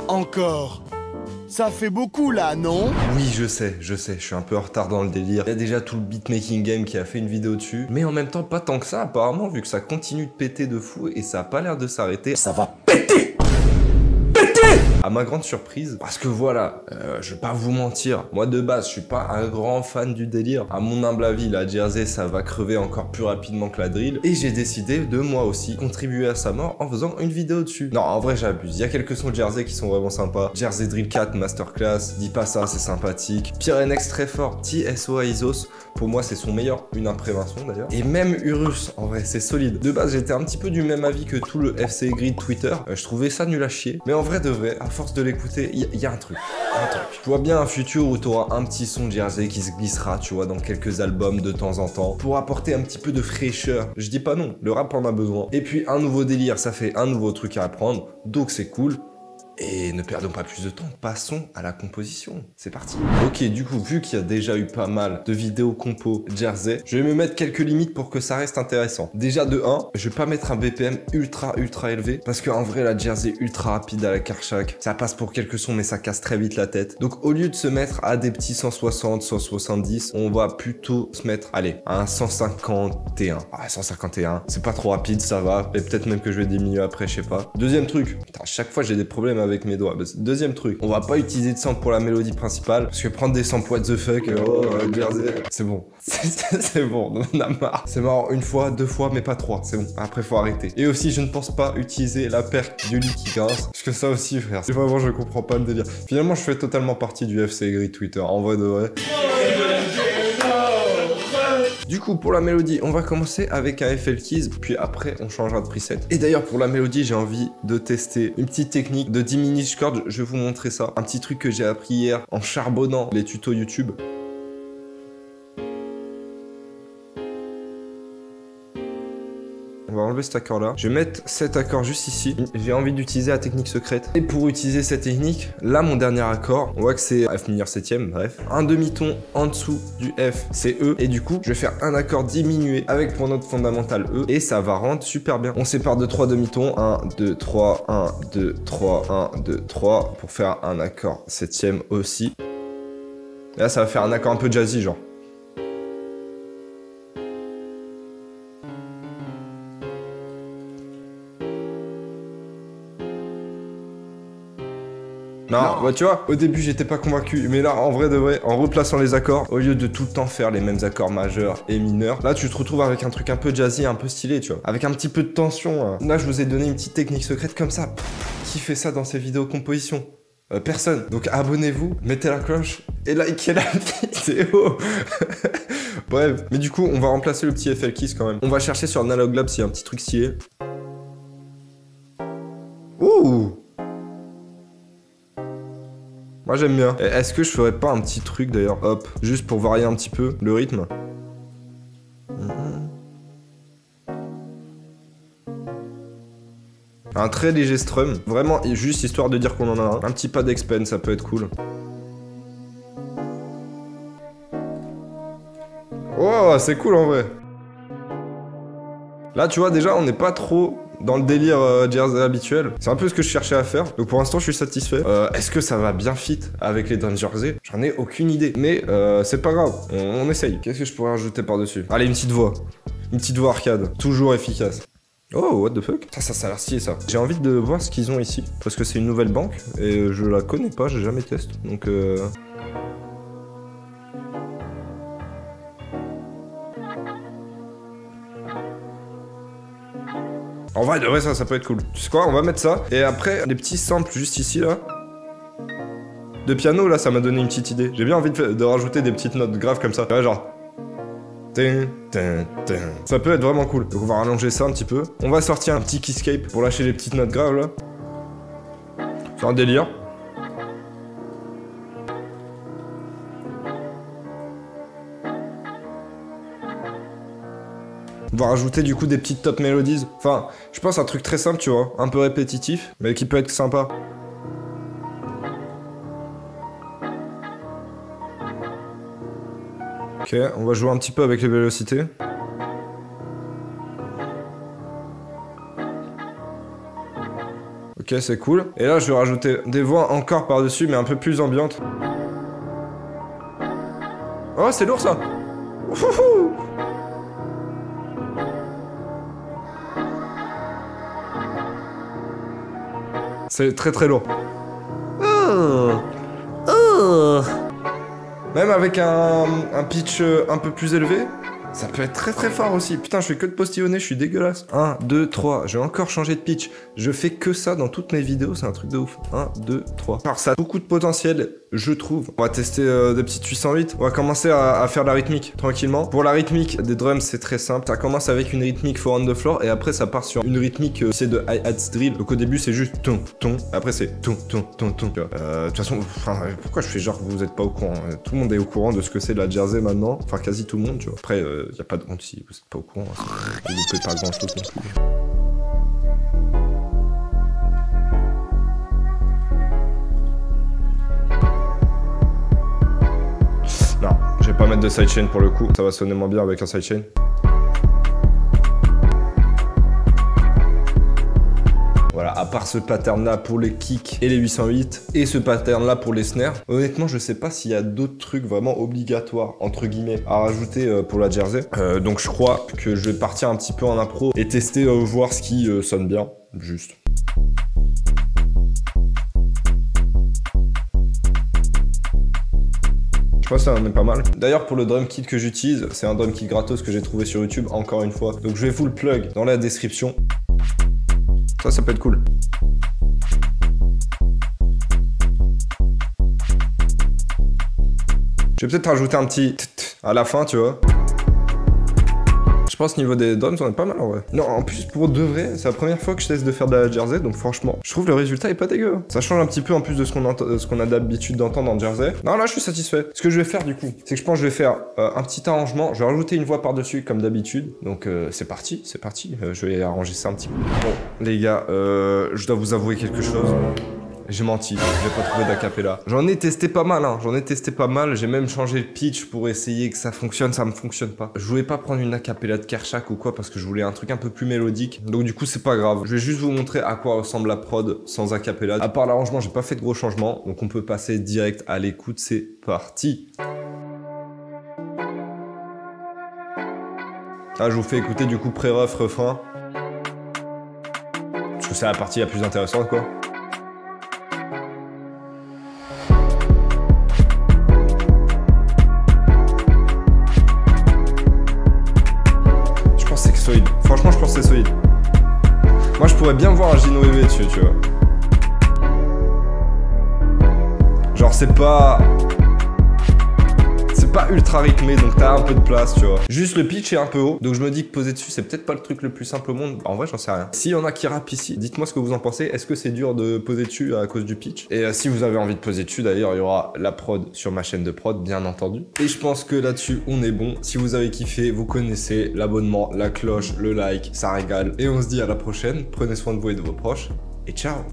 Encore. Ça fait beaucoup là, non? Oui, je sais, je suis un peu en retard dans le délire. Il y a déjà tout le beatmaking game qui a fait une vidéo dessus. Mais en même temps, pas tant que ça, apparemment, vu que ça continue de péter de fou et ça a pas l'air de s'arrêter. Ça va péter! À ma grande surprise, parce que voilà, je vais pas vous mentir, moi de base, je suis pas un grand fan du délire. À mon humble avis, la Jersey, ça va crever encore plus rapidement que la drill. Et j'ai décidé de moi aussi contribuer à sa mort en faisant une vidéo dessus. Non, en vrai, j'abuse. Il y a quelques sons de Jersey qui sont vraiment sympas. Jersey Drill 4 Masterclass, dis pas ça, c'est sympathique. Pyrenex très fort, TSOA Isos, pour moi, c'est son meilleur, une imprévention d'ailleurs. Et même Urus, en vrai, c'est solide. De base, j'étais un petit peu du même avis que tout le FC Grid Twitter. Je trouvais ça nul à chier. Mais en vrai de vrai, à force de l'écouter, il y a un truc. Je vois bien un futur où tu auras un petit son de Jersey qui se glissera, tu vois, dans quelques albums de temps en temps, pour apporter un petit peu de fraîcheur. Je dis pas non, le rap en a besoin. Et puis un nouveau délire, ça fait un nouveau truc à apprendre, donc c'est cool. Et ne perdons pas plus de temps, passons à la composition. C'est parti. Ok, du coup, vu qu'il y a déjà eu pas mal de vidéos compo Jersey, je vais me mettre quelques limites pour que ça reste intéressant. Déjà de 1, je vais pas mettre un BPM ultra élevé, parce qu'en vrai, la Jersey ultra rapide à la Karchak, ça passe pour quelques sons, mais ça casse très vite la tête. Donc au lieu de se mettre à des petits 160, 170, on va plutôt se mettre, allez, à un 151. Ah, 151, c'est pas trop rapide, ça va. Et peut-être même que je vais diminuer après, je sais pas. Deuxième truc, putain, à chaque fois j'ai des problèmes avec mes doigts. Deuxième truc, on va pas utiliser de sample pour la mélodie principale, parce que prendre des samples what the fuck, Jersey, c'est bon. C'est bon, on en a marre. C'est marrant une fois, deux fois, mais pas trois, c'est bon. Après, faut arrêter. Et aussi, je ne pense pas utiliser la perque du lit qui grince, parce que ça aussi, frère, c'est vraiment, je comprends pas le délire. Finalement, je fais totalement partie du FC Grid Twitter, en vrai de vrai. Du coup, pour la mélodie, on va commencer avec un FL Keys, puis après, on changera de preset. Et d'ailleurs, pour la mélodie, j'ai envie de tester une petite technique de diminish chord. Je vais vous montrer ça. Un petit truc que j'ai appris hier en charbonnant les tutos YouTube. On va enlever cet accord là. Je vais mettre cet accord juste ici. J'ai envie d'utiliser la technique secrète. Et pour utiliser cette technique, là mon dernier accord, on voit que c'est F mineur septième, bref. Un demi-ton en dessous du F, c'est E. Et du coup, je vais faire un accord diminué avec pour note fondamentale E. Et ça va rendre super bien. On sépare de 3 demi-tons. 1, 2, 3, 1, 2, 3, 1, 2, 3. Pour faire un accord septième aussi. Et là, ça va faire un accord un peu jazzy, genre. Non, bah tu vois, au début j'étais pas convaincu, mais là en vrai de vrai, en replaçant les accords, au lieu de tout le temps faire les mêmes accords majeurs et mineurs, là tu te retrouves avec un truc un peu jazzy, un peu stylé, tu vois, avec un petit peu de tension. Hein. Là je vous ai donné une petite technique secrète comme ça. Qui fait ça dans ses vidéos composition? Personne. Donc abonnez-vous, mettez la cloche et likez la vidéo. Bref, mais du coup on va remplacer le petit FL Keys quand même. On va chercher sur Analog Lab s'il y a un petit truc stylé. Ouh! Moi j'aime bien. Est-ce que je ferais pas un petit truc d'ailleurs, hop, juste pour varier un petit peu le rythme? Un très léger strum, vraiment juste histoire de dire qu'on en a un. Un petit pas d'expen, ça peut être cool. Oh, c'est cool en vrai. Là tu vois déjà on n'est pas trop dans le délire Jersey habituel. C'est un peu ce que je cherchais à faire. Donc pour l'instant je suis satisfait. Est-ce que ça va bien fit avec les drums Jersey? J'en ai aucune idée. Mais c'est pas grave, on essaye. Qu'est-ce que je pourrais rajouter par-dessus? Allez, une petite voix. Une petite voix arcade. Toujours efficace. Oh, what the fuck? Ça a l'air stylé ça. J'ai envie de voir ce qu'ils ont ici. Parce que c'est une nouvelle banque. Et je la connais pas, j'ai jamais testé. Donc en vrai, de vrai, ça peut être cool. Tu sais quoi, on va mettre ça. Et après, les petits samples juste ici, là. De piano, là, ça m'a donné une petite idée. J'ai bien envie de rajouter des petites notes graves comme ça. Ouais, genre... Ça peut être vraiment cool. Donc on va rallonger ça un petit peu. On va sortir un petit keyscape pour lâcher les petites notes graves, là. C'est un délire. On va rajouter du coup des petites top melodies. Enfin, je pense un truc très simple, tu vois. Un peu répétitif, mais qui peut être sympa. Ok, on va jouer un petit peu avec les vélocités. Ok, c'est cool. Et là, je vais rajouter des voix encore par-dessus, mais un peu plus ambiantes. Oh, c'est lourd, ça. Ouhouhou. C'est très très lourd. Même avec un pitch un peu plus élevé, ça peut être très très fort aussi. Putain, je fais que de postillonner, je suis dégueulasse. 1, 2, 3. Je vais encore changer de pitch. Je fais que ça dans toutes mes vidéos, c'est un truc de ouf. 1, 2, 3. Alors ça a beaucoup de potentiel, je trouve. On va tester des petites 808. On va commencer à faire la rythmique, tranquillement. Pour la rythmique des drums, c'est très simple. Ça commence avec une rythmique 4 on the floor et après ça part sur une rythmique, c'est de hi-hats drill. Donc au début, c'est juste ton, ton. Après, c'est ton, ton, ton, ton. De toute façon, pourquoi je fais genre que vous êtes pas au courant? Tout le monde est au courant de ce que c'est la jersey maintenant. Enfin, quasi tout le monde, tu vois. Après, y a pas de honte si vous êtes pas au courant. Vous ne pouvez pas grand chose non plus. Non, je vais pas mettre de sidechain pour le coup. Ça va sonner moins bien avec un sidechain. Voilà, à part ce pattern là pour les kicks et les 808 et ce pattern là pour les snares, honnêtement je sais pas s'il y a d'autres trucs vraiment obligatoires entre guillemets à rajouter pour la jersey. Donc je crois que je vais partir un petit peu en impro et tester voir ce qui sonne bien, juste. Je pense que ça en est pas mal. D'ailleurs pour le drum kit que j'utilise, c'est un drum kit gratos que j'ai trouvé sur YouTube encore une fois. Donc je vais vous le plug dans la description. Ça peut être cool. Je vais peut-être rajouter un petit à la fin, tu vois. Je pense niveau des drums, on est pas mal en vrai. Non, en plus, pour de vrai, c'est la première fois que je teste de faire de la jersey, donc franchement, je trouve le résultat est pas dégueu. Ça change un petit peu en plus de ce qu'on a d'habitude d'entendre en jersey. Non, là, je suis satisfait. Ce que je vais faire du coup, c'est que je pense que je vais faire un petit arrangement. Je vais rajouter une voix par-dessus, comme d'habitude. Donc, c'est parti, c'est parti. Je vais arranger ça un petit peu. Bon, les gars, je dois vous avouer quelque chose. J'ai menti, j'ai pas trouvé d'acapella. J'en ai testé pas mal, hein. J'en ai testé pas mal. J'ai même changé le pitch pour essayer que ça fonctionne. Ça me fonctionne pas. Je voulais pas prendre une acapella de Kershak ou quoi parce que je voulais un truc un peu plus mélodique. Donc du coup, c'est pas grave. Je vais juste vous montrer à quoi ressemble la prod sans acapella. À part l'arrangement, j'ai pas fait de gros changements. Donc on peut passer direct à l'écoute. C'est parti. Ah, je vous fais écouter du coup pré-ref, refrain. Parce que c'est la partie la plus intéressante, quoi. Solide. Franchement, je pense que c'est solide. Moi, je pourrais bien voir un Gino EV dessus, tu vois. Genre, c'est pas ultra rythmé, donc t'as un peu de place, tu vois. Juste le pitch est un peu haut, donc je me dis que poser dessus, c'est peut-être pas le truc le plus simple au monde. En vrai, j'en sais rien. S'il y en a qui rappent ici, dites-moi ce que vous en pensez. Est-ce que c'est dur de poser dessus à cause du pitch? Et si vous avez envie de poser dessus, d'ailleurs, il y aura la prod sur ma chaîne de prod, bien entendu. Et je pense que là-dessus, on est bon. Si vous avez kiffé, vous connaissez l'abonnement, la cloche, le like, ça régale. Et on se dit à la prochaine. Prenez soin de vous et de vos proches. Et ciao!